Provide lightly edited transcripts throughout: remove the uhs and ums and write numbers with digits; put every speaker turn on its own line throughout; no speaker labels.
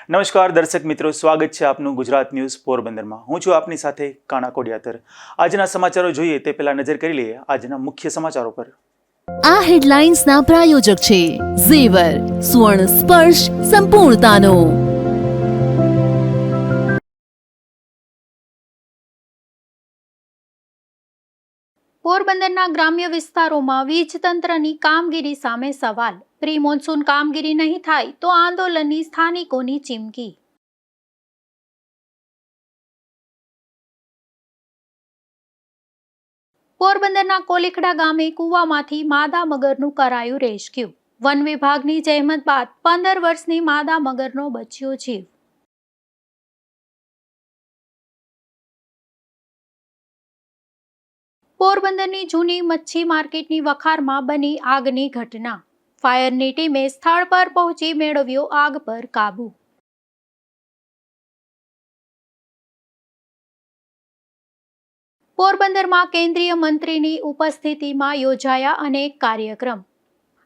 નમસ્કાર દર્શક મિત્રો, સ્વાગત છે આપનું ગુજરાત ન્યૂઝ પોરબંદરમાં। હું છું આપની સાથે કાણા કોડિયાતર। આજના સમાચારો જોઈએ તે પહેલા નજર કરી લઈએ આજના મુખ્ય સમાચારો પર।
આ હેડલાઇન્સના પ્રાયોજક છે ઝેવર, સ્વર્ણ સ્પર્શ સંપૂર્ણતાનો।
પોરબંદરના ગ્રામ્ય વિસ્તારોમાં વીજ તંત્રની કામગીરી સામે સવાલ। પ્રી મોન્સૂન કામગીરી નહીં થાય તો આંદોલનની સ્થાનિકોની ચીમકી। પોરબંદરના કોલીખડા ગામે કૂવામાંથી માદા મગરનું કરાયું રેસ્ક્યુ। વન વિભાગની જહેમત બાદ 15 વર્ષની માદા મગરનો બચ્યો જીવ। પોરબંદરની જૂની મચ્છી માર્કેટની વખારમાં બની આગની ઘટના। ફાયરની ટીમે સ્થળ પર પહોંચી મેળવ્યો આગ પર કાબુ। પોરબંદરમાં કેન્દ્રીય મંત્રીની ઉપસ્થિતિમાં યોજાયા અનેક કાર્યક્રમ।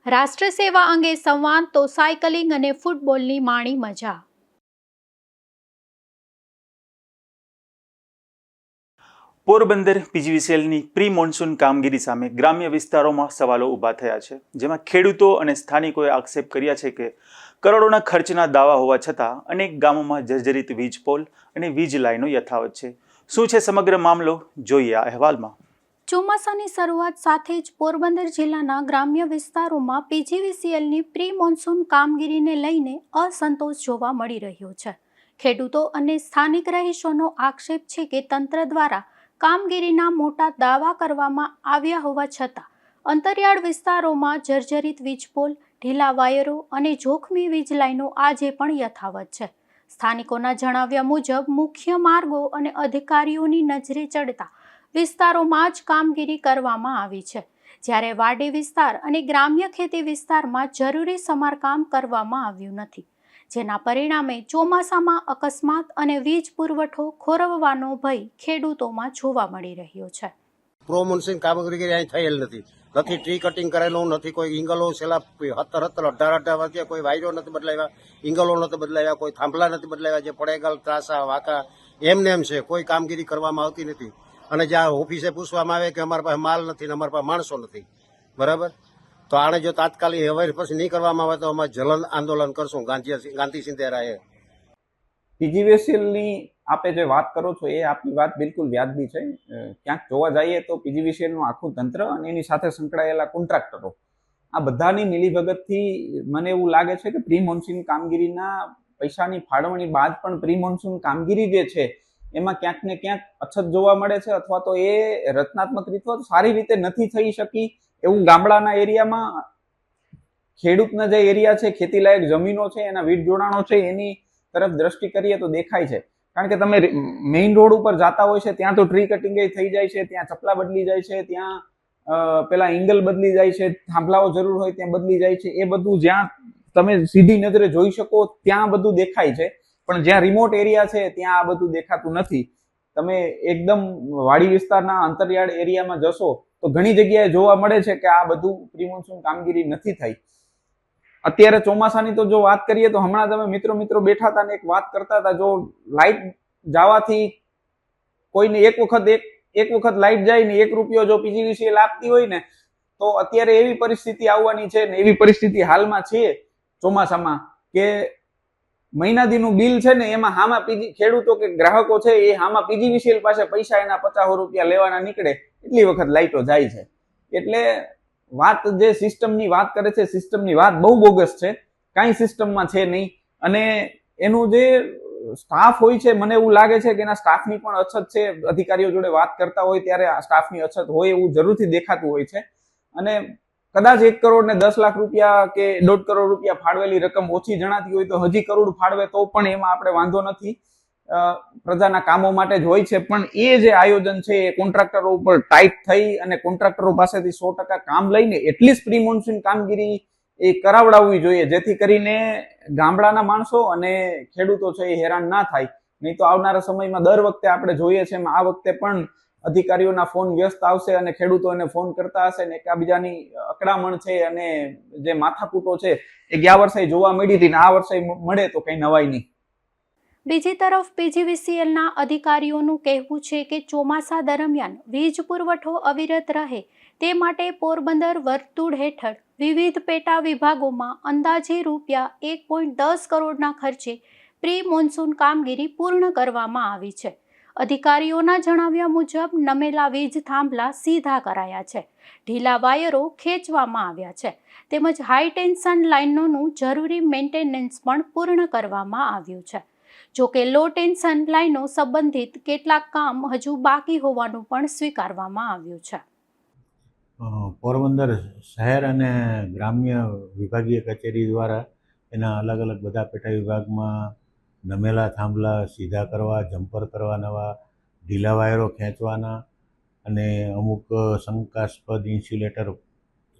રાષ્ટ્ર સેવા અંગે સંવાદ તો સાયકલિંગ અને ફૂટબોલની માણી મજા।
પોરબંદર પીજીવીસીએલની પ્રી મોન્સૂન કામગીરી સામે ગ્રામ્ય વિસ્તારોમાં સવાલો ઊભા થયા છે, જેમાં ખેડૂતો અને સ્થાનિકોએ આક્ષેપ કર્યા છે કે કરોડોના ખર્ચના દાવા હોવા છતાં અનેક ગામોમાં જર્જરિત વીજ પોલ અને વીજ લાઈનો યથાવત છે। શું છે સમગ્ર મામલો, જોઈએ આ અહેવાલમાં।
ચોમાસાની શરૂઆત સાથે જ પોરબંદર જિલ્લાના ગ્રામ્ય વિસ્તારોમાં પીજીવીસીએલની પ્રી મોન્સૂન કામગીરીને લઈને અસંતોષ જોવા મળી રહ્યો છે। ખેડૂતો અને સ્થાનિક રહીશોનો આક્ષેપ છે કે તંત્ર દ્વારા કામગીરીના મોટા દાવા કરવામાં આવ્યા હોવા છતાં અંતરિયાળ વિસ્તારોમાં જર્જરિત વીજપોલ, ઢીલા વાયરો અને જોખમી વીજ લાઈનો આજે પણ યથાવત છે। સ્થાનિકોના જણાવ્યા મુજબ મુખ્ય માર્ગો અને અધિકારીઓની નજરે ચડતા વિસ્તારોમાં જ કામગીરી કરવામાં આવી છે, જ્યારે વાડી વિસ્તાર અને ગ્રામ્ય ખેતી વિસ્તારમાં જરૂરી સમારકામ કરવામાં આવ્યું નથી, જેના પરિણામે ચોમાસામાં અકસ્માત અને વીજ પુરવઠો ખોરવવાનો ભય ખેડૂતોમાં જોવા મળી રહ્યો છે।
પ્રો મોન્સૂન કામગીરી અહીં થયેલ નથી। ટ્રી કટિંગ કરેલું નથી, કોઈ ઇંગલો છેલ્લા 17-18 વર્ષથી કોઈ વાયરો નથી બદલાવ્યા, ઇંગલો નથી બદલાવ્યા, કોઈ થાંભલા નથી બદલાવ્યા, જે પડેગલ ત્રાસા વાંકા એમને એમ છે, કોઈ કામગીરી કરવામાં આવતી નથી। અને જ્યાં ઓફિસે પૂછવામાં આવે કે અમારા પાસે માલ નથી ને અમારા પાસે માણસો નથી, બરાબર, તો આને જો તાત્કાલિક હવે પછી નહીં કરવામાં આવે તો અમે જલન આંદોલન કરશું ગાંધી સિંધેરાએ।
પીજીવીસીએલની આપે જે વાત કરો છો એ આપની વાત બિલકુલ વ્યાજબી છે। ક્યાંક જોવા જઈએ તો પીજીવીસીએલનું આખું તંત્ર અને એની સાથે સંકળાયેલા કોન્ટ્રાક્ટરો આ બધાની મિલીભગતથી મને એવું લાગે છે કે પ્રી મોન્સૂન કામગીરીના પૈસાની ફાળવણી બાદ પણ પ્રી મોન્સૂન કામગીરી જે છે એમાં ક્યાંક ને ક્યાંક અછત જોવા મળે છે, અથવા તો એ રચનાત્મક રીતે સારી રીતે નથી થઈ શકી એવું ગામડાના એરિયામાં ખેડૂતના જે એરિયા છે, ખેતીલાયક જમીનો છે, એના વીજ જોડાણો છે એની તરફ દ્રષ્ટિ કરીએ તો દેખાય છે। કારણ કે તમે મેઇન રોડ ઉપર જતા હોય છે ત્યાં તો ટ્રી કટિંગ થઈ જાય છે, ત્યાં ચપલા બદલી જાય છે, ત્યાં પેલા એંગલ બદલી જાય છે, થાંભલાઓ જરૂર હોય ત્યાં બદલી જાય છે, એ બધું જ્યાં તમે સીધી નજરે જોઈ શકો ત્યાં બધું દેખાય છે, પણ જ્યાં રિમોટ એરિયા છે ત્યાં આ બધું દેખાતું નથી। તમે એકદમ વાડી વિસ્તારના અંતરિયાળ એરિયામાં જશો તો ઘણી જગ્યાએ જોવા મળે છે કે આ બધું પ્રી મોન્સૂન કામગીરી નથી થઈ। અત્યારે ચોમાસાની તો જો વાત કરીએ તો હમણાં તમે મિત્રો બેઠા હતા ને એક વાત કરતા હતા, જો લાઇટ જવાથી કોઈને એક વખત લાઇટ જાય ને 1 રૂપિયો જો પીજીવીસીએલ આપતી હોય ને તો અત્યારે એવી પરિસ્થિતિ આવવાની છે ને એવી પરિસ્થિતિ હાલમાં છે ચોમાસામાં કે મહિના દીનું બિલ છે ને એમાં હામાં ખેડૂતો કે ગ્રાહકો છે એ હામાં પીજીવીસીએલ પાસે પૈસા એના 50 રૂપિયા લેવાના નીકળે એટલી વખત લાઇટો જાય છે। એટલે વાત જે સિસ્ટમની વાત કરે છે, સિસ્ટમની વાત બહુ બોગસ છે, કાંઈ સિસ્ટમમાં છે નહીં। અને એનું જે સ્ટાફ હોય છે મને એવું લાગે છે કે એના સ્ટાફની પણ અછત છે। અધિકારીઓ જોડે વાત કરતા હોય ત્યારે આ સ્ટાફની અછત હોય એવું જરૂરથી દેખાતું હોય છે। અને કદાચ 1 કરોડ ને 10 લાખ રૂપિયા કે 1.5 કરોડ રૂપિયા ફાળવેલી રકમ ઓછી જણાતી હોય તો હજી કરોડ ફાળવે તો પણ એમાં આપણે વાંધો નથી, પ્રજાના કામો માટે જ હોય છે। પણ એ જે આયોજન છે એ કોન્ટ્રાક્ટરો ઉપર ટાઈટ થઈ અને કોન્ટ્રાક્ટરો પાસેથી 100% કામ લઈને એટલીસ્ટ પ્રી મોન્સૂન કામગીરી એ કરાવડાવવી જોઈએ, જેથી કરીને ગામડાના માણસો અને ખેડૂતો છે એ હેરાન ના થાય। નહીં તો આવનારા સમયમાં દર વખતે આપણે જોઈએ છે આ વખતે પણ અધિકારીઓના ફોન વ્યસ્ત આવશે અને ખેડૂતો એને ફોન કરતા હશે ને એકબીજાની અકળામણ છે અને જે માથાકૂટો છે એ ગયા વર્ષે જોવા મળી હતી ને આ વર્ષે મળે તો કઈ નવાઈ નહીં।
બીજી તરફ પીજીવીસીએલના અધિકારીઓનું કહેવું છે કે ચોમાસા દરમિયાન વીજ પુરવઠો અવિરત રહે તે માટે પોરબંદર વર્તુળ હેઠળ વિવિધ પેટા વિભાગોમાં અંદાજે ₹1.10 કરોડના ખર્ચે પ્રી મોન્સૂન કામગીરી પૂર્ણ કરવામાં આવી છે. અધિકારીઓના જણાવ્યા મુજબ નમેલા વીજ થાંભલા સીધા કરાયા છે, ઢીલા વાયરો ખેંચવામાં આવ્યા છે તેમજ હાઈ ટેન્શન લાઇનોનું જરૂરી મેન્ટેનન્સ પણ પૂર્ણ કરવામાં આવ્યું છે. જોકે લો ટેન્શન લાઇનો સંબંધિત કેટલાક કામ હજુ બાકી હોવાનું પણ સ્વીકારવામાં આવ્યું છે.
પોરબંદર શહેર અને ગ્રામ્ય વિભાગીય કચેરી દ્વારા એના અલગ અલગ બધા પેટા વિભાગમાં નમેલા થાંભલા સીધા કરવા, જમ્પર કરવા, નવા ઢીલા વાયરો ખેંચવાના અને અમુક શંકાસ્પદ ઇન્સ્યુલેટર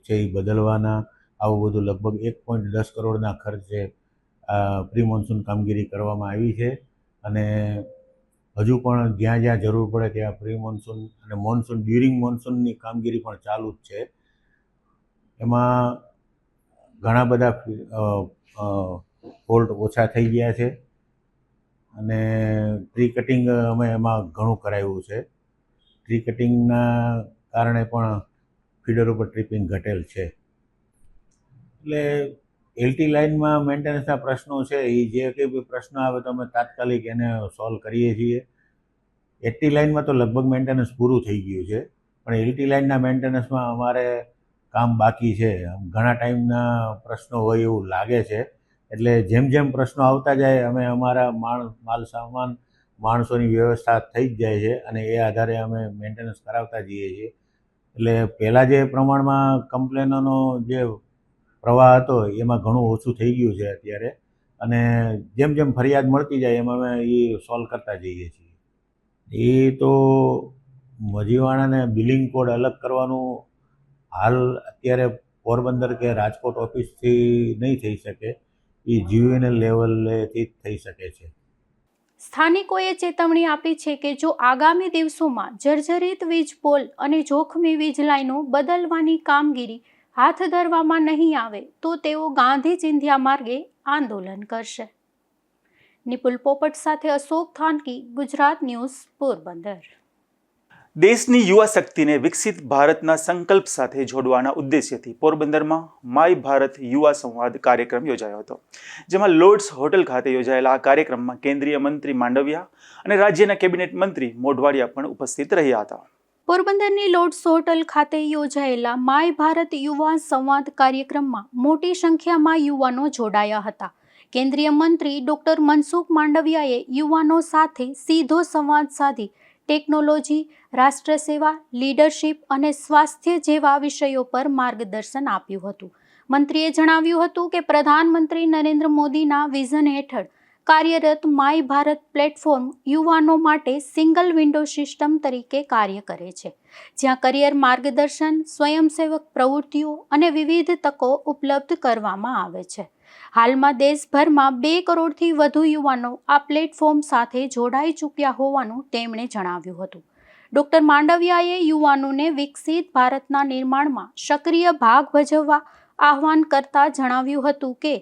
છે એ બદલવાના, આવું બધું લગભગ 1.10 કરોડના ખર્ચે પ્રી મોન્સૂન કામગીરી કરવામાં આવી છે. અને હજુ પણ જ્યાં જ્યાં જરૂર પડે ત્યાં પ્રી મોન્સૂન અને મોન્સૂન ડ્યુરિંગ મોન્સૂનની કામગીરી પણ ચાલુ જ છે. એમાં ઘણા બધા ફોલ્ટ ઓછા થઈ ગયા છે અને ટ્રી કટિંગ અમે એમાં ઘણું કરાવ્યું છે. ટ્રી કટિંગના કારણે પણ ફીડર ઉપર ટ્રીપિંગ ઘટેલ છે. એટલે એલટી લાઇનમાં મેન્ટેનન્સના પ્રશ્નો છે એ જે કંઈ બી પ્રશ્ન આવે તો અમે તાત્કાલિક એને સોલ્વ કરીએ છીએ. એટી લાઇનમાં તો લગભગ મેન્ટેનન્સ પૂરું થઈ ગયું છે, પણ એલટી લાઇનના મેન્ટેનન્સમાં અમારે કામ બાકી છે. ઘણા ટાઈમના પ્રશ્નો હોય એવું લાગે છે. એટલે જેમ જેમ પ્રશ્નો આવતા જાય અમે અમારા માલ સામાન માણસોની વ્યવસ્થા થઈ જ જાય છે અને એ આધારે અમે મેન્ટેનન્સ કરાવતા જઈએ છીએ. એટલે પહેલાં જે પ્રમાણમાં કમ્પ્લેનોનો જે પ્રવાહ હતો એમાં ઘણું ઓછું થઈ ગયું છે અત્યારે, અને જેમ જેમ ફરિયાદ મળતી જાય એમ અમે એ સોલ્વ કરતા જઈએ છીએ. એ તો મજીવાણાને બિલિંગ કોડ અલગ કરવાનું હાલ અત્યારે પોરબંદર કે રાજકોટ ઓફિસથી નહીં થઈ શકે, એ જીયુએનએલ લેવલેથી જ થઈ શકે છે.
સ્થાનિકોએ ચેતવણી આપી છે કે જો આગામી દિવસોમાં જર્જરિત વીજ પોલ અને જોખમી વીજ લાઇનો બદલવાની કામગીરી હાથ ધરવામાં નહીં આવે તો તેઓ ગાંધી ચિંધ્યા માર્ગે આંદોલન કરશે. નિપુલ પોપટ સાથે અશોક થાનકી, ગુજરાત ન્યૂઝ, પોરબંદર.
દેશની યુવા શક્તિને વિકસિત ભારતના સંકલ્પ સાથે જોડવાના ઉદ્દેશ્યથી પોરબંદરમાં માય ભારત યુવા સંવાદ કાર્યક્રમ યોજાયો હતો, જેમાં લોર્ડ્સ હોટલ ખાતે યોજાયેલા આ કાર્યક્રમમાં કેન્દ્રીય મંત્રી માંડવિયા અને રાજ્યના કેબિનેટ મંત્રી મોઢવાડિયા પણ ઉપસ્થિત રહ્યા હતા.
પોરબંદરની લોર્ડ્સ હોટલ ખાતે યોજાયેલા માય ભારત યુવા સંવાદ કાર્યક્રમમાં મોટી સંખ્યામાં યુવાનો જોડાયા હતા. કેન્દ્રીય મંત્રી ડોક્ટર મનસુખ માંડવિયાએ યુવાનો સાથે સીધો સંવાદ સાધી ટેકનોલોજી, રાષ્ટ્ર સેવા, લીડરશિપ અને સ્વાસ્થ્ય જેવા વિષયો પર માર્ગદર્શન આપ્યું હતું. મંત્રીએ જણાવ્યું હતું કે પ્રધાનમંત્રી નરેન્દ્ર મોદીના વિઝન હેઠળ કાર્યરત માય ભારત પ્લેટફોર્મ યુવાનો માટે સિંગલ વિન્ડો સિસ્ટમ તરીકે કાર્ય કરે છે, જ્યાં કરિયર માર્ગદર્શન, સ્વયંસેવક પ્રવૃત્તિઓ અને વિવિધ તકો ઉપલબ્ધ કરવામાં આવે છે. હાલમાં દેશભરમાં 2 કરોડથી વધુ યુવાનો આ પ્લેટફોર્મ સાથે જોડાઈ ચૂક્યા હોવાનું તેમણે જણાવ્યું હતું. ડોક્ટર માંડવિયાએ યુવાનોને વિકસિત ભારતના નિર્માણમાં સક્રિય ભાગ ભજવવા આહ્વાન કરતા જણાવ્યું હતું કે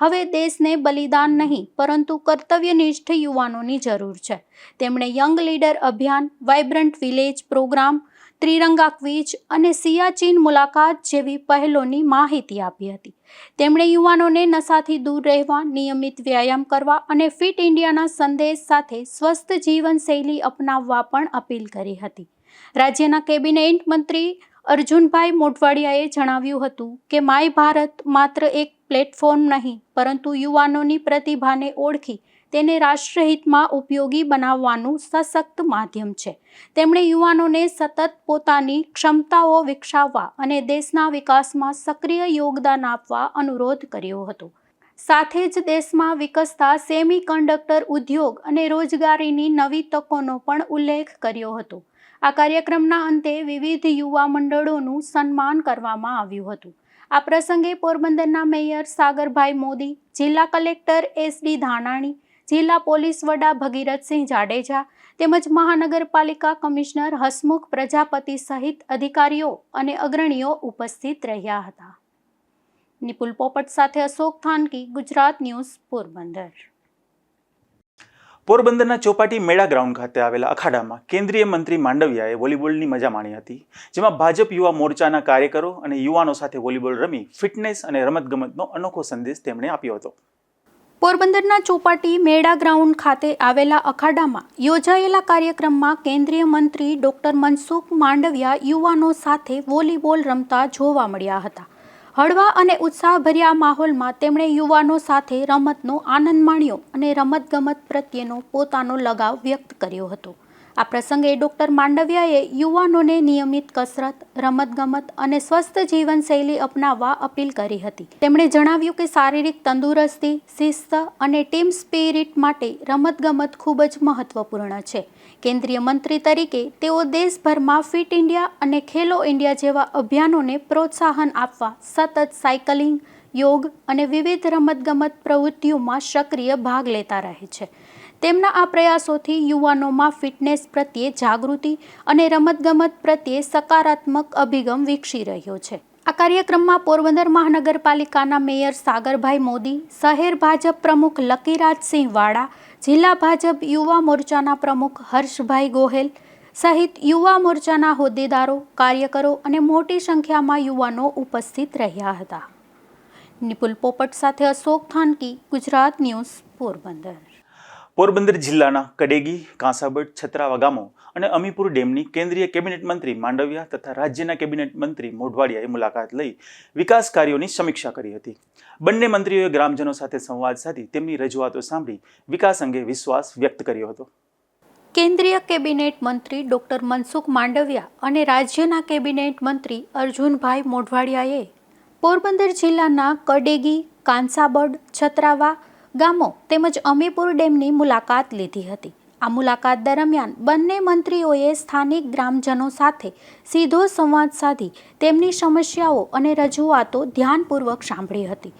હવે દેશને બલિદાન નહીં પરંતુ કર્તવ્યનિષ્ઠ યુવાનોની જરૂર છે. તેમણે યંગ લીડર અભિયાન, વાઇબ્રન્ટ વિલેજ પ્રોગ્રામ, ત્રિરંગા ક્વિઝ અને સિયાચીન મુલાકાત જેવી પહેલોની માહિતી આપી હતી. તેમણે યુવાનોને નશાથી દૂર રહેવા, નિયમિત વ્યાયામ કરવા અને ફિટ ઇન્ડિયાના સંદેશ સાથે સ્વસ્થ જીવનશૈલી અપનાવવા પણ અપીલ કરી હતી. રાજ્યના કેબિનેટ મંત્રી અર્જુનભાઈ મોઢવાડિયાએ જણાવ્યું હતું કે માય ભારત માત્ર એક પ્લેટફોર્મ નહીં પરંતુ યુવાનોની પ્રતિભાને ઓળખી તેને રાષ્ટ્રહિતમાં ઉપયોગી બનાવવાનું સશક્ત માધ્યમ છે. તેમણે યુવાનોને સતત પોતાની ક્ષમતાઓ વિકસાવવા અને દેશના વિકાસમાં સક્રિય યોગદાન આપવા અનુરોધ કર્યો હતો. સાથે જ દેશમાં વિકસતા સેમી કન્ડક્ટર ઉદ્યોગ અને રોજગારીની નવી તકોનો પણ ઉલ્લેખ કર્યો હતો. આ કાર્યક્રમના અંતે વિવિધ યુવા મંડળોનું સન્માન કરવામાં આવ્યું હતું. આ પ્રસંગે પોરબંદરના મેયર સાગરભાઈ મોદી, જિલ્લા કલેક્ટર એસડી ધાનાણી, જિલ્લા પોલીસ વડા ભગીરથસિંહ જાડેજા તેમજ મહાનગરપાલિકા કમિશનર હસમુખ પ્રજાપતિ સહિત અધિકારીઓ અને અગ્રણીઓ ઉપસ્થિત રહ્યા હતા. નિપુલ પોપટ સાથે અશોક થાનકી, ગુજરાત ન્યૂઝ, પોરબંદર.
પોરબંદરના ચોપાટી મેળા ગ્રાઉન્ડ ખાતે આવેલા અખાડામાં કેન્દ્રીય મંત્રી માંડવિયાએ વોલીબોલની મજા માણી હતી, જેમાં ભાજપ યુવા મોરચાના કાર્યકરો અને યુવાનો સાથે વોલીબોલ રમી ફિટનેસ અને રમતગમતનો અનોખો સંદેશ તેમણે આપ્યો હતો.
પોરબંદરના ચોપાટી મેળા ગ્રાઉન્ડ ખાતે આવેલા અખાડામાં યોજાયેલા કાર્યક્રમમાં કેન્દ્રીય મંત્રી ડોક્ટર મનસુખ માંડવિયા યુવાનો સાથે વોલીબોલ રમતા જોવા મળ્યા હતા. હળવા અને ઉત્સાહભર્યા માહોલમાં તેમણે યુવાનો સાથે રમતનો આનંદ માણ્યો અને રમતગમત પ્રત્યેનો પોતાનો લગાવ વ્યક્ત કર્યો હતો. આ પ્રસંગે ડોક્ટર માંડવિયાએ યુવાનોને નિયમિત કસરત, રમતગમત અને સ્વસ્થ જીવનશૈલી અપનાવવા અપીલ કરી હતી. તેમણે જણાવ્યું કે શારીરિક તંદુરસ્તી, શિસ્ત અને ટીમ સ્પિરિટ માટે રમતગમત ખૂબ જ મહત્વપૂર્ણ છે. કેન્દ્રીય મંત્રી તરીકે તેઓ દેશભરમાં ફિટ ઇન્ડિયા અને ખેલો ઇન્ડિયા જેવા અભિયાનોને પ્રોત્સાહન આપવા સતત સાયકલિંગ, યોગ અને વિવિધ રમતગમત પ્રવૃત્તિઓમાં સક્રિય ભાગ લેતા રહે છે. તેમના આ પ્રયાસોથી યુવાનોમાં ફિટનેસ પ્રત્યે જાગૃતિ અને રમતગમત પ્રત્યે સકારાત્મક અભિગમ વિકસી રહ્યો છે. આ કાર્યક્રમમાં પોરબંદર મહાનગરપાલિકાના મેયર સાગરભાઈ મોદી, શહેર ભાજપ પ્રમુખ લકીરાજસિંહ વાડા, જિલ્લા ભાજપ યુવા મોરચાના પ્રમુખ હર્ષભાઈ ગોહેલ સહિત યુવા મોરચાના હોદ્દેદારો, કાર્યકરો અને મોટી સંખ્યામાં યુવાનો ઉપસ્થિત રહ્યા હતા. નિપુલ પોપટ સાથે અશોક થાનકી, ગુજરાત ન્યૂઝ, પોરબંદર.
પોરબંદર જિલ્લાના કડેગી, કાંસાબડ, છત્રાવા ગામો અને અમીપુર ડેમની કેન્દ્રીય કેબિનેટ મંત્રી માંડવિયા તથા રાજ્યના કેબિનેટ મંત્રી મોઢવાડિયાએ મુલાકાત લઈ વિકાસ કાર્યોની સમીક્ષા કરી હતી. બંને મંત્રીઓએ ગ્રામજનો સાથે સંવાદ સાધી તેમની રજૂઆતો સાંભળી વિકાસ અંગે વિશ્વાસ વ્યક્ત કર્યો હતો.
કેન્દ્રીય કેબિનેટ મંત્રી ડોક્ટર મનસુખ માંડવિયા અને રાજ્યના કેબિનેટ મંત્રી અર્જુનભાઈ મોઢવાડિયાએ પોરબંદર જિલ્લાના કડેગી, કાંસાબડ, છત્રાવા ગામો તેમજ અમીપુર ડેમની મુલાકાત લીધી હતી. આ મુલાકાત દરમિયાન બંને મંત્રીઓએ સ્થાનિક ગ્રામજનો સાથે સીધો સંવાદ સાધી તેમની સમસ્યાઓ અને રજૂઆતો ધ્યાનપૂર્વક સાંભળી હતી.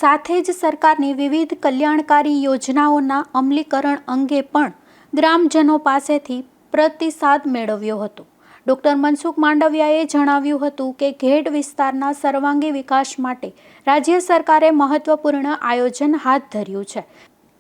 સાથે જ સરકારની વિવિધ કલ્યાણકારી યોજનાઓના અમલીકરણ અંગે પણ ગ્રામજનો પાસેથી પ્રતિસાદ મેળવ્યો હતો. ડોક્ટર મનસુખ માંડવિયાએ જણાવ્યું હતું કે ઘેડ વિસ્તારના સર્વાંગી વિકાસ માટે રાજ્ય સરકારે મહત્વપૂર્ણ આયોજન હાથ ધર્યું છે.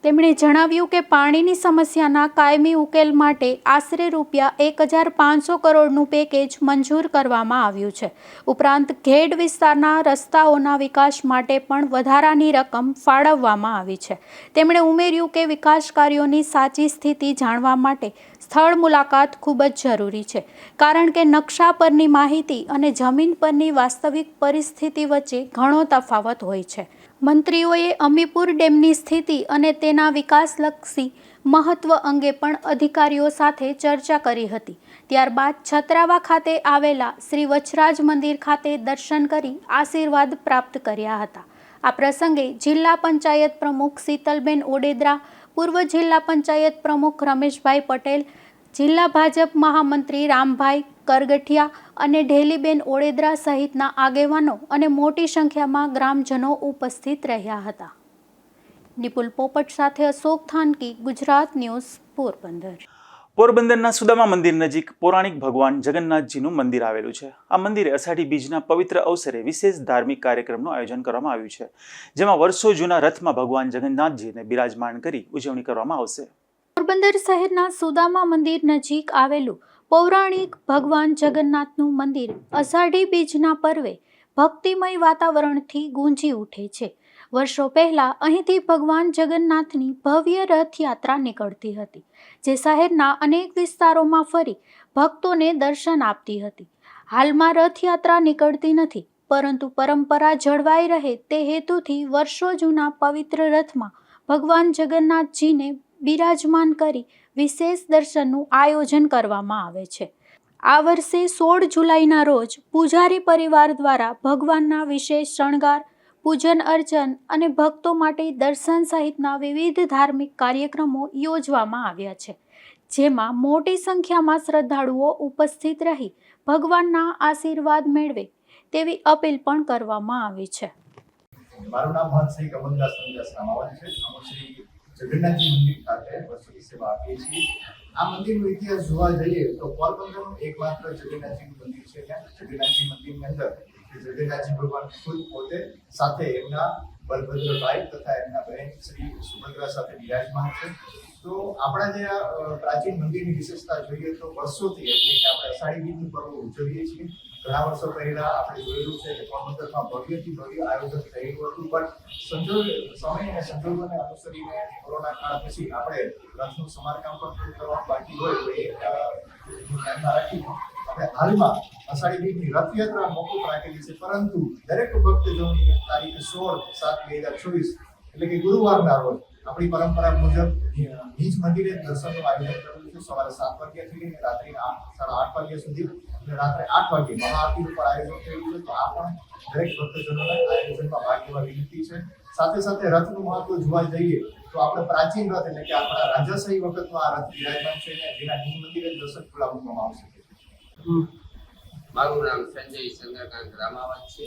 તેમણે જણાવ્યું કે પાણીની સમસ્યાના કાયમી ઉકેલ માટે આશરે ₹1,500 કરોડનું પેકેજ મંજૂર કરવામાં આવ્યું છે. ઉપરાંત ઘેડ વિસ્તારના રસ્તાઓના વિકાસ માટે પણ વધારાની રકમ ફાળવવામાં આવી છે. તેમણે ઉમેર્યું કે વિકાસ કાર્યોની સાચી સ્થિતિ જાણવા માટે સ્થળ મુલાકાત ખૂબ જ જરૂરી છે, કારણ કે નકશા પરની માહિતી અને જમીન પરની વાસ્તવિક પરિસ્થિતિ વચ્ચે ઘણો તફાવત હોય છે. મંત્રીઓએ અમીપુર ડેમની સ્થિતિ અને તેના વિકાસલક્ષી મહત્વ અંગે પણ અધિકારીઓ સાથે ચર્ચા કરી હતી. ત્યારબાદ છત્રાવા ખાતે આવેલા શ્રી વચરાજ મંદિર ખાતે દર્શન કરી આશીર્વાદ પ્રાપ્ત કર્યા હતા. આ પ્રસંગે જિલ્લા પંચાયત પ્રમુખ શીતલબેન ઓડેદરા, પૂર્વ જિલ્લા પંચાયત પ્રમુખ રમેશભાઈ પટેલ, જિલ્લા ભાજપ મહામંત્રી રામભાઈ કરગઠિયા અને ઢેલીબેન ઓડેદરા સહિતના આગેવાનો અને મોટી સંખ્યામાં ગ્રામજનો ઉપસ્થિત રહ્યા હતા. નિપુલ પોપટ સાથે અશોક થાનકી, ગુજરાત ન્યૂઝ, પોરબંદર.
પોરબંદરના સુદામા મંદિર નજીક પૌરાણિક ભગવાન જગન્નાથજીનું મંદિર આવેલું છે. આ મંદિરે અષાઢી બીજના પવિત્ર અવસરે વિશેષ ધાર્મિક કાર્યક્રમનું આયોજન કરવામાં આવ્યું છે, જેમાં વર્ષો જૂના રથમાં ભગવાન જગન્નાથજીને બિરાજમાન કરી ઉજવણી કરવામાં આવશે.
પોરબંદર શહેરના સુદામા મંદિર નજીક આવેલું પૌરાણિક ભગવાન જગન્નાથનું મંદિર અષાઢી બીજના પર્વે ભક્તિમય વાતાવરણથી ગુંજી ઉઠે છે. વર્ષો પહેલા અહીંથી ભગવાન જગન્નાથની ભવ્ય રથયાત્રા નીકળતી હતી, જે શહેરના અનેક વિસ્તારોમાં ફરી ભક્તોને દર્શન આપતી હતી. હાલમાં રથયાત્રા નીકળતી નથી, પરંતુ પરંપરા જળવાઈ રહે તે હેતુથી વર્ષો જૂના પવિત્ર રથમાં ભગવાન જગન્નાથજીને બિરાજમાન કરી વિશેષ દર્શનનું આયોજન કરવામાં આવે છે. આ વર્ષે 16 જુલાઈના રોજ પૂજારી પરિવાર દ્વારા ભગવાનના વિશેષ શણગાર, પૂજન અર્ચન અને ભક્તો માટે દર્શન સહિતના વિવિધ ધાર્મિક કાર્યક્રમો યોજવામાં આવ્યા છે, જેમાં મોટી સંખ્યામાં શ્રદ્ધાળુઓ ઉપસ્થિત રહી ભગવાનના આશીર્વાદ મેળવે તેવી અપીલ પણ કરવામાં આવી છે.
મારું નામ હર્ષભાઈ કમલદાસ રામાવાન છે. અમે શ્રી જગન્નાથજી મંદિર ખાતે વર્ષોથી સેવા આપીએ છીએ. આ મંદિરનો ઇતિહાસ જોવા જઈએ તો પોરબંદરનું એકમાત્ર જગન્નાથજીનું મંદિર છે. ત્યાં જગન્નાથજી મંદિરની અંદર જગન્નાથજી ભગવાન ખુદ પોતે સાથે એમના બલભદ્રભાઈ તથા એમના બહેન શ્રી સુભદ્રા સાથે બિરાજમાન છે. તો આપણા જે આ પ્રાચીન મંદિરની વિશેષતા જોઈએ તો વર્ષોથી એટલે કે આપણે અષાઢી બીજનું પર્વ ઉજવીએ છીએ. ઘણા વર્ષો પહેલા આપણે જોયેલું છે કે પોરબંદરમાં ભવ્યથી ભવ્ય આયોજન થયેલું હતું, પણ સમય અને સંજોગોને અનુસરીને કોરોના કાળ પછી આપણે રથનું સમારકામ પણ કરવાનું બાકી હોય તો એ ધ્યાનમાં રાખીને આપણે હાલમાં અષાઢી બીજની રથયાત્રા મોકૂફ રાખેલી છે. પરંતુ દરેક ભક્તજનોની તારીખ 16/7/2024 એટલે કે ગુરુવારના રોજ આપણી પરંપરા મુજબ નીચ મંદિરે દર્શનનું આયોજન કરેલું છે. સવારે 7 વાગ્યાથી લઈને રાત્રે 8:30 વાગ્યા સુધી અને રાત્રે 8 વાગે મહાઆરતીનું પણ આયોજન થયેલું છે. તો આ પણ દરેક ભક્તજનોને આયોજનમાં ભાગ લેવા વિનંતી છે. સાથે સાથે રથનું મહત્વ જોવા જઈએ તો આપણે પ્રાચીન રથ એટલે કે આપણા રાજાશાહી વખતનો આ રથ વિરાજમાન છે, જેના નીચ મંદિરે દર્શન ખુલ્લા મૂકવામાં આવશે.
મારું નામ સંજય ચંદ્રકાંત રામાવત છે.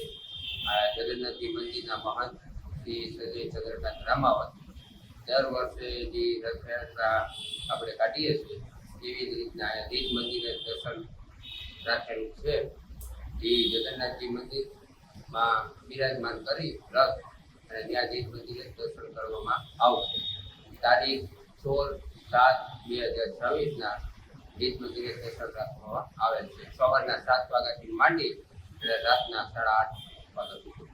આ જગન્નાથજી મંદિરના મહંત શ્રી સંજય ચંદ્રકાંત રામાવત દર વર્ષે જે રથયાત્રા આપણે કાઢીએ છીએ એવી જ રીતના નીચ મંદિરે દર્શન રાખેલું છે. એ જગન્નાથજી મંદિરમાં બિરાજમાન કરી રથ અને ત્યાં નીચ મંદિરે દર્શન કરવામાં આવશે. તારીખ 16/7/2024 નીચ મંદિરે દર્શન રાખવામાં આવેલ છે. સવારના 7 વાગ્યાથી માંડી અને રાતના 8:30 વાગ્યા સુધી.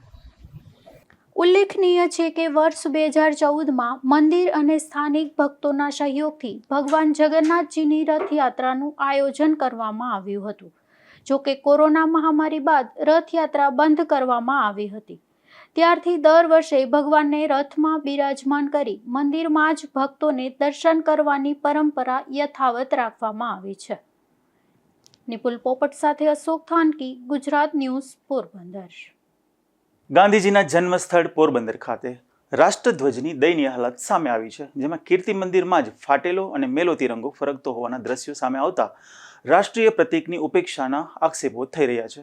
ઉલ્લેખનીય છે કે વર્ષ 2014માં મંદિર અને સ્થાનિક ભક્તોના સહયોગથી ભગવાન જગન્નાથજીની રથયાત્રાનું આયોજન કરવામાં આવ્યું હતું. જો કે કોરોના મહામારી બાદ રથયાત્રા બંધ કરવામાં આવી હતી. ત્યારથી દર વર્ષે ભગવાનને રથમાં બિરાજમાન કરી મંદિરમાં જ ભક્તોને દર્શન કરવાની પરંપરા યથાવત રાખવામાં આવી છે. નિપુલ પોપટ સાથે અશોક થાનકી, ગુજરાત ન્યૂઝ, પોરબંદર.
ગાંધીજીના જન્મસ્થળ પોરબંદર ખાતે રાષ્ટ્રધ્વજની દયનીય હાલત સામે આવી છે, જેમાં કીર્તિ મંદિરમાં જ ફાટેલો અને મેલો તિરંગો ફરકતો હોવાના દ્રશ્યો સામે આવતા રાષ્ટ્રીય પ્રતીકની ઉપેક્ષાના આક્ષેપો થઈ રહ્યા છે.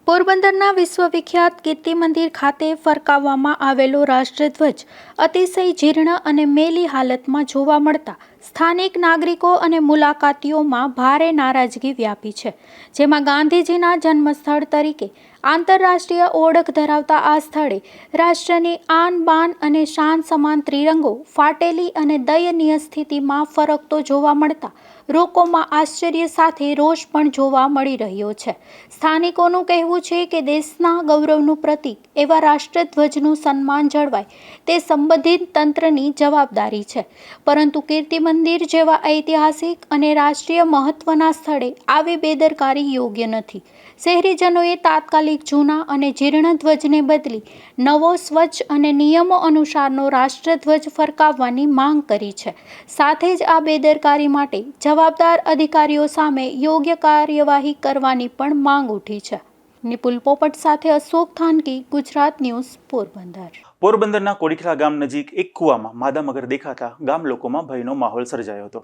પોરબંદરના વિશ્વવિખ્યાત કીર્તિ મંદિર ખાતે ફરકાવવામાં આવેલો રાષ્ટ્રધ્વજ અતિશય જીર્ણ અને મેલી હાલતમાં જોવા મળતા સ્થાનિક નાગરિકો અને મુલાકાતીઓમાં ભારે નારાજગી વ્યાપી છે. જેમાં ગાંધીજીના જન્મસ્થળ તરીકે આંતરરાષ્ટ્રીય ઓળખ ધરાવતા આ સ્થળે રાષ્ટ્રની આન બાન અને શાન સમાન ત્રિરંગો ફાટેલી અને દયનીય સ્થિતિમાં ફરકતો જોવા મળતા લોકોમાં આશ્ચર્ય સાથે રોષ પણ જોવા મળી રહ્યો છે. સ્થાનિકોનું કહેવું છે કે દેશના ગૌરવનું પ્રતીક એવા રાષ્ટ્રધ્વજનું સન્માન જળવાય તે સંબંધિત તંત્રની જવાબદારી છે. પરંતુ કીર્તિ મંદિર જેવા ઐતિહાસિક અને રાષ્ટ્રીય મહત્વના સ્થળે આવી બેદરકારી યોગ્ય નથી. શહેરીજનોએ તાત્કાલિક જૂના અને જીર્ણ ધ્વજને બદલી નવો, સ્વચ્છ અને નિયમો અનુસારનો રાષ્ટ્રધ્વજ ફરકાવવાની માંગ કરી છે. સાથે જ આ બેદરકારી માટે જવાબદાર અધિકારીઓ સામે યોગ્ય કાર્યવાહી કરવાની પણ માંગ ઉઠી છે. નિપુલ પોપટ સાથે અશોક થાનકી, ગુજરાત ન્યૂઝ, પોરબંદર.
પોરબંદરના કોડીખલા ગામ નજીક એક કૂવામાં માદા મગર દેખાતા ગામ લોકોમાં ભયનો માહોલ સર્જાયો હતો.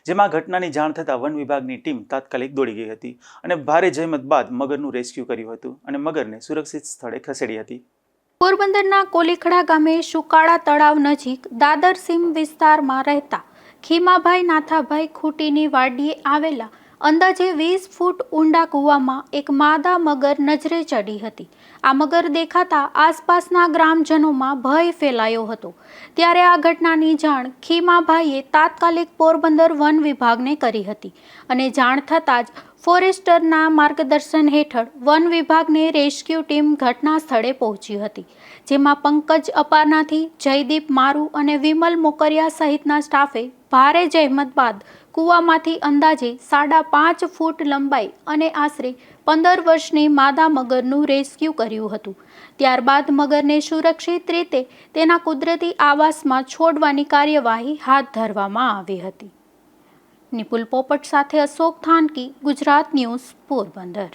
જેમાં ઘટનાની જાણ થતાં વન વિભાગની ટીમ તાત્કાલિક દોડી ગઈ હતી અને ભારે જહેમત બાદ મગરનું રેસ્ક્યુ કર્યું હતું અને મગરને સુરક્ષિત સ્થળે ખસેડી હતી.
પોરબંદરના કોલીખડા ગામે સુકાળા તળાવ નજીક દાદર સીમ વિસ્તારમાં રહેતા ખીમાભાઈ નાથાભાઈ ખૂટીની વાડીએ આવેલા અંદાજે 20 ફૂટ ઊંડા કૂવામાં એક માદા મગર નજરે ચડી હતી. આ મગર દેખાતા આસપાસના ગ્રામજનોમાં ભય ફેલાયો હતો. ત્યારે આ ઘટનાની જાણ ખીમાભાઈએ તાત્કાલિક પોરબંદર વન વિભાગને કરી હતી અને જાણ થતાં જ ફોરેસ્ટરના માર્ગદર્શન હેઠળ વન વિભાગની રેસ્ક્યુ ટીમ ઘટના સ્થળે પહોંચી હતી. જેમાં પંકજ અપારનાથી, જયદીપ મારુ અને વિમલ મોકરિયા સહિતના સ્ટાફે ભારે જહેમત બાદ કૂવામાંથી અંદાજે 5.5 ફૂટ લંબાઈ અને આશરે 15 વર્ષની માદા મગરનું રેસ્ક્યુ કર્યું હતું. ત્યારબાદ મગરને સુરક્ષિત રીતે તેના કુદરતી આવાસમાં છોડવાની કાર્યવાહી હાથ ધરવામાં આવી હતી. નિપુલ પોપટ સાથે અશોક થાનકી, ગુજરાત ન્યૂઝ, પોરબંદર.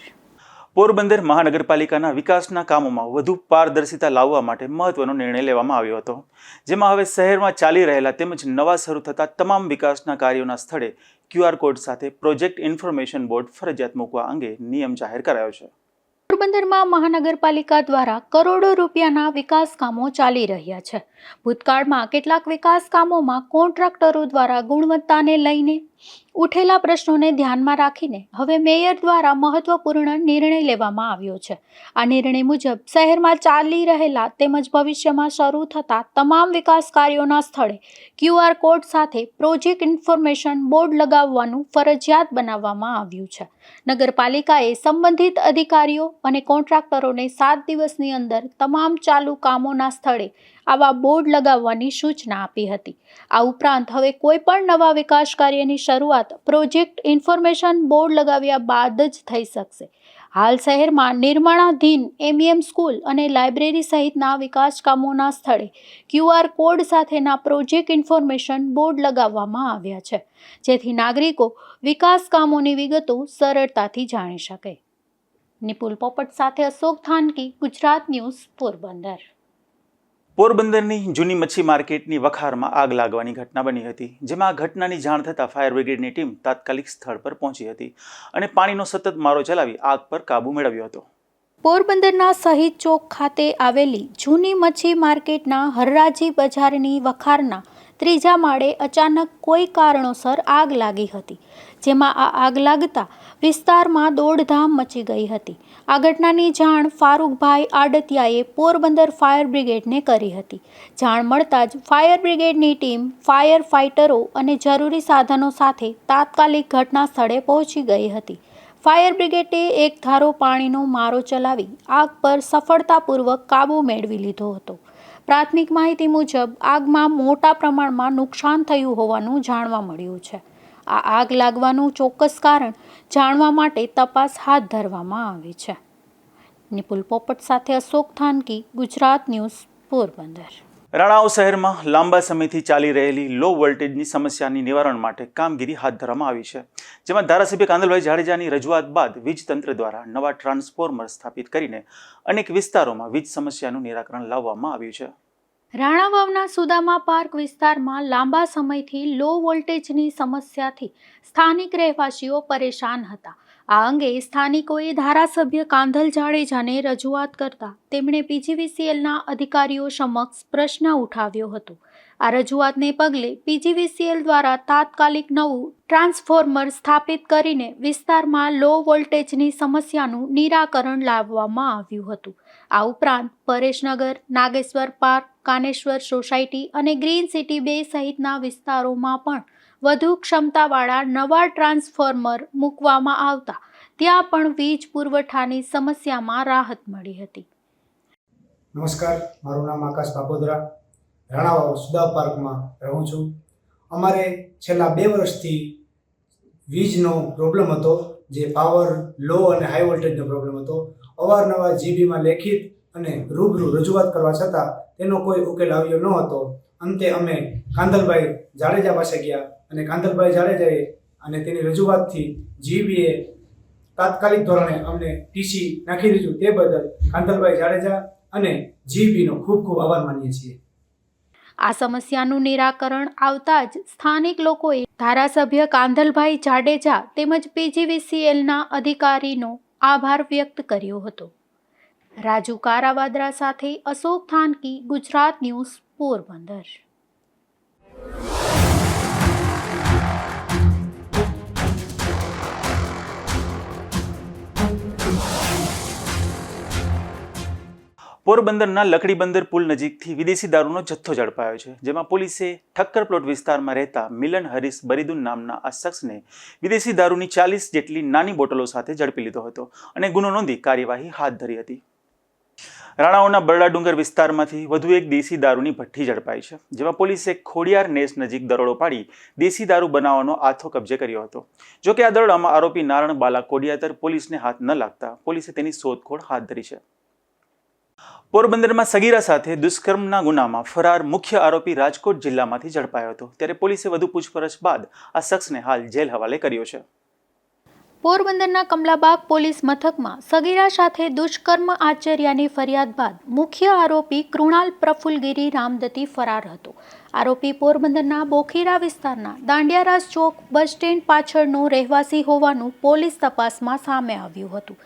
પોરબંદર મહાનગરપાલિકાના વિકાસના કામોમાં વધુ પારદર્શિતા લાવવા માટે મહત્વનો નિર્ણય લેવામાં આવ્યો હતો. જેમાં હવે શહેરમાં ચાલી રહેલા તેમજ નવા શરૂ થતા તમામ વિકાસના કાર્યોના સ્થળે QR કોડ સાથે પ્રોજેક્ટ ઇન્ફોર્મેશન બોર્ડ ફરજિયાત મૂકવા અંગે નિયમ જાહેર કરાયો છે.
પોરબંદરમાં મહાનગરપાલિકા દ્વારા કરોડો રૂપિયાના વિકાસ કામો ચાલી રહ્યા છે. ભૂતકાળમાં કેટલાક વિકાસ કામોમાં કોન્ટ્રાક્ટરો દ્વારા ગુણવત્તાને લઈને ઉઠેલા પ્રશ્નોને ધ્યાનમાં રાખીને હવે મેયર દ્વારા મહત્વપૂર્ણ નિર્ણય લેવામાં આવ્યો છે. આ નિર્ણય મુજબ શહેરમાં ચાલી રહેલા તેમજ ભવિષ્યમાં શરૂ થતા તમામ વિકાસ કાર્યોના સ્થળે QR કોડ સાથે પ્રોજેક્ટ ઇન્ફોર્મેશન બોર્ડ લગાવવાનું ફરજિયાત બનાવવામાં આવ્યું છે. નગરપાલિકાએ સંબંધિત અધિકારીઓ અને કોન્ટ્રાક્ટરોને 7 દિવસની અંદર તમામ ચાલુ કામોના સ્થળે આવા બોર્ડ લગાવવાની સૂચના આપી હતી. આ ઉપરાંત હવે કોઈ પણ નવા વિકાસ કાર્યની શરૂઆત પ્રોજેક્ટ ઇન્ફોર્મેશન બોર્ડ લગાવ્યા બાદ જ થઈ શકશે. હાલ શહેરમાં નિર્માણાધીન MEM સ્કૂલ અને લાઇબ્રેરી સહિતના વિકાસ કામોના સ્થળે QR કોડ સાથેના પ્રોજેક્ટ ઇન્ફોર્મેશન બોર્ડ લગાવવામાં આવ્યા છે, જેથી નાગરિકો વિકાસ કામોની વિગતો સરળતાથી જાણી શકે. નિપુલ પોપટ સાથે અશોક થાનકી, ગુજરાત ન્યૂઝ, પોરબંદર.
પોરબંદરની જૂની મચ્છી માર્કેટની વખારમાં આગ લાગવાની ઘટના બની હતી, જેમાં આ ઘટનાની જાણ થતાં ફાયર બ્રિગેડની ટીમ તાત્કાલિક સ્થળ પર પહોંચી હતી અને પાણીનો સતત મારો ચલાવી આગ પર કાબૂ મેળવ્યો હતો.
પોરબંદરના શહીદ ચોક ખાતે આવેલી જૂની મચ્છી માર્કેટના હરરાજી બજારની વખારના 3જા માળે અચાનક કોઈ કારણોસર આગ લાગી હતી, જેમાં આ આગ લાગતા વિસ્તારમાં દોડધામ મચી ગઈ હતી. આ ઘટનાની જાણ ફારૂકભાઈ આડતિયાએ પોરબંદર ફાયર બ્રિગેડને કરી હતી. જાણ મળતા જ ફાયર બ્રિગેડની ટીમ ફાયર ફાઇટરો અને જરૂરી સાધનો સાથે તાત્કાલિક ઘટના સ્થળે પહોંચી ગઈ હતી. ફાયર બ્રિગેડે એક ધારો પાણીનો મારો ચલાવી આગ પર સફળતાપૂર્વક કાબૂ મેળવી લીધો હતો. પ્રાથમિક માહિતી મુજબ આગમાં મોટા પ્રમાણમાં નુકસાન થયું હોવાનું જાણવા મળ્યું છે. આ આગ લાગવાનું ચોક્કસ કારણ જાણવા માટે તપાસ હાથ ધરવામાં આવી છે. નિપુલ પોપટ સાથે અશોક થાનકી, ગુજરાત ન્યૂઝ, પોરબંદર.
રાણાઓ શહેરમાં લાંબા સમયથી ચાલી રહેલી લો વોલ્ટેજની સમસ્યાની નિવારણ માટે કામગીરી હાથ ધરવામાં આવી છે, જેમાં ધારાસભ્ય કાંદલભાઈ જાડેજાની રજૂઆત બાદ વીજ તંત્ર દ્વારા નવા ટ્રાન્સફોર્મર સ્થાપિત કરીને અનેક વિસ્તારોમાં વીજ સમસ્યાનું નિરાકરણ લાવવામાં આવ્યું છે.
રાણાવાવના સુદામા પાર્ક વિસ્તારમાં લાંબા સમયથી લો વોલ્ટેજની સમસ્યાથી સ્થાનિક રહેવાસીઓ પરેશાન હતા. આ અંગે સ્થાનિકોએ ધારાસભ્ય કાંધલ જાડેજાને રજૂઆત કરતા તેમણે PGVCLના અધિકારીઓ સમક્ષ પ્રશ્ન ઉઠાવ્યો હતો. આ રજૂઆતને પગલે PGVCL દ્વારા તાત્કાલિક નવું ટ્રાન્સફોર્મર સ્થાપિત કરીને વિસ્તારમાં લો વોલ્ટેજની સમસ્યાનું નિરાકરણ લાવવામાં આવ્યું હતું. આ ઉપરાંત પરેશનગર, નાગેશ્વર પાર્ક, કાનેશ્વર સોસાયટી અને ગ્રીન સિટી 2 સહિતના વિસ્તારોમાં પણ વધુ ક્ષમતાવાળા નવા ટ્રાન્સફોર્મર મૂકવામાં આવતા ત્યાં પણ વીજ પુરવઠાની સમસ્યામાં રાહત મળી હતી.
નમસ્કાર, મારું નામ આકાશ બાબોદરા, રાણાવાવ સુદા પાર્કમાં રહું છું. અમારે છેલ્લા 2 વર્ષથી વીજનો પ્રોબ્લેમ હતો, જે પાવર લો અને હાઈ વોલ્ટેજનો પ્રોબ્લેમ હતો. અવારનવાર GBમાં લેખિત અને રૂબરૂ રજૂઆત કરવા છતાં તેનો કોઈ ઉકેલ આવ્યો ન હતો. અંતે અમે કાંધલભાઈ જાડેજા પાસે ગયા અને કાંધલભાઈ જાડેજાએ અને તેની રજૂઆતથી GBએ તાત્કાલિક ધોરણે અમને TC નાખી દીધું. તે બદલ કાંધલભાઈ જાડેજા અને GBનો ખૂબ ખૂબ આભાર માનીએ છીએ.
આ સમસ્યાનું નિરાકરણ આવતા જ સ્થાનિક લોકોએ ધારાસભ્ય કાંધલભાઈ જાડેજા તેમજ PGVCLના અધિકારીનો આભાર વ્યક્ત કર્યો હતો. રાજુ કારાવાદરા સાથે અશોક થાનકી, ગુજરાત ન્યૂઝ, પોરબંદર.
પોરબંદરના લકડીબંદર પુલ નજીકથી વિદેશી દારૂનો જથ્થો ઝડપાયો છે, જેમાં પોલીસે ઠક્કર પ્લોટ વિસ્તારમાં રહેતા મિલન હરીશ બરીદુન નામના આ શખ્સને વિદેશી દારૂની 40 જેટલી નાની બોટલો સાથે ઝડપી લીધો હતો અને ગુનો નોંધી કાર્યવાહી હાથ ધરી હતી. રાણાઓના બરડા ડુંગર વિસ્તારમાંથી વધુ એક દેશી દારૂની ભઠ્ઠી ઝડપાઈ છે, જેમાં પોલીસે ખોડિયાર નેસ નજીક દરોડો પાડી દેશી દારૂ બનાવવાનો આથો કબજે કર્યો હતો. જોકે આ દરોડામાં આરોપી નારણ બાલા કોડિયાતર પોલીસને હાથ ન લાગતા પોલીસે તેની શોધખોળ હાથ ધરી છે. પોરબંદરમાં સગીરા સાથે દુષ્કર્મના ગુનામાં ફરાર મુખ્ય આરોપી રાજકોટ જિલ્લામાંથી ઝડપાયો હતો, ત્યારે પોલીસે વધુ પૂછપરછ બાદ આ શખ્સને હાલ જેલ હવાલે કર્યો છે.
પોરબંદરના કમલાબાગ પોલીસ મથકમાં સગીરા સાથે દુષ્કર્મ આચર્યાની ફરિયાદ બાદ મુખ્ય આરોપી કૃણાલ પ્રફુલગીરી રામદત્તી ફરાર હતો. આરોપી પોરબંદરના બોખીરા વિસ્તારના દાંડિયારાજ ચોક બસ સ્ટેન્ડ પાછળનો રહેવાસી હોવાનું પોલીસ તપાસમાં સામે આવ્યું હતું.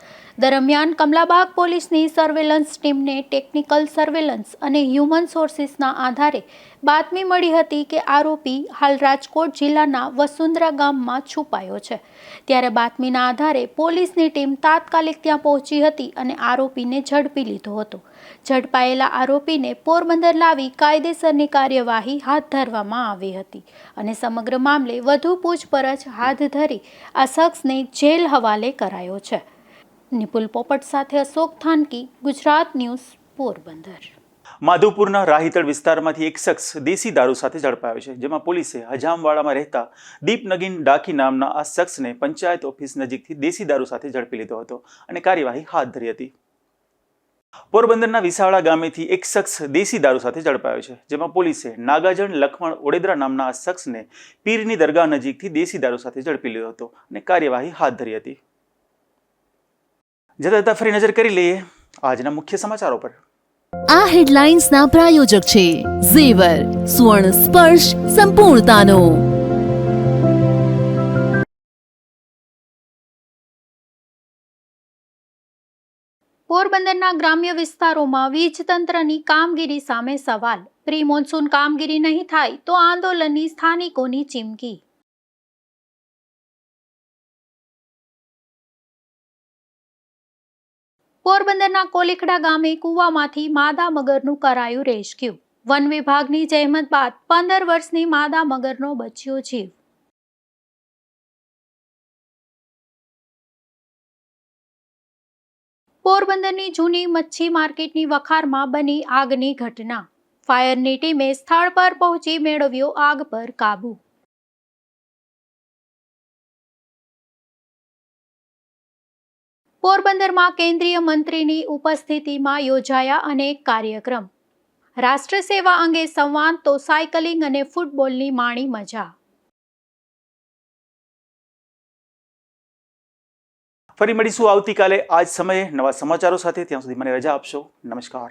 દરમિયાન કમલાબાગ પોલીસની સર્વેલન્સ ટીમને ટેકનિકલ સર્વેલન્સ અને હ્યુમન સોર્સિસના આધારે બાતમી મળી હતી કે આરોપી હાલ રાજકોટ જિલ્લાના વસુંધરા ગામમાં છુપાયો છે. ત્યારે બાતમીના આધારે પોલીસની ટીમ તાત્કાલિક ત્યાં પહોંચી હતી અને આરોપીને ઝડપી લીધો હતો. ઝડપાયેલા આરોપીને પોરબંદર લાવી કાયદેસરની કાર્યવાહી હાથ ધરવામાં આવી હતી અને સમગ્ર મામલે વધુ પૂછપરછ હાથ ધરી આ શખ્સને જેલ હવાલે કરાયો છે. નિપુલ પોપટ સાથે અશોક થાનકી, ગુજરાત ન્યૂઝ, પોરબંદર.
માધવપુરના રાહીતળ વિસ્તારમાંથી એક શખ્સ દેશી દારૂ સાથે ઝડપાયો છે, જેમાં પોલીસે હજામવાડામાં રહેતા દીપ નગીન ડાકી નામના આ શખ્સને પંચાયત ઓફિસ નજીકથી દેશી દારૂ સાથે ઝડપી લીધો હતો અને કાર્યવાહી હાથ ધરી હતી. પોરબંદરના વિસાવડા ગામેથી એક શખ્સ દેશી દારૂ સાથે ઝડપાયો છે, જેમાં પોલીસે નાગાજણ લખમણ ઓડેદરા નામના આ શખ્સને પીરની દરગાહ નજીકથી દેશી દારૂ સાથે ઝડપી લીધો હતો અને કાર્યવાહી હાથ ધરી હતી. જતા ફરી નજર કરી લઈએ આજના મુખ્ય સમાચારો પર.
આ હેડલાઇન્સના પ્રાયોજક છે ઝેવર, સુવર્ણ સ્પર્શ સંપૂર્ણતાનો.
પોરબંદરના ગ્રામ્ય વિસ્તારોમાં વીજ તંત્રની કામગીરી સામે સવાલ. પ્રી મોન્સૂન કામગીરી નહીં થાય તો આંદોલનની સ્થાનિકોની ચીમકી. પોરબંદરના કોલીખડા ગામે કૂવામાંથી માદા મગરનું કરાયું રેસ્ક્યુ. વન વિભાગની જહેમત બાદ 15 વર્ષની માદા મગરનો બચ્યો જીવ. પોરબંદરની જૂની મચ્છી માર્કેટની વખારમાં બની આગની ઘટના. ફાયરની ટીમે સ્થળ પર પહોંચી મેળવ્યો આગ પર કાબુ. પોરબંદરમાં કેન્દ્રીય મંત્રીની ઉપસ્થિતિમાં યોજાયા અનેક કાર્યક્રમ. રાષ્ટ્ર સેવા અંગે સંવાદ તો સાયકલિંગ અને ફૂટબોલની માણી મજા.
ફરી મળીશું આવતીકાલે આ જ સમયે નવા સમાચારો સાથે. ત્યાં સુધી મને રજા આપશો. નમસ્કાર.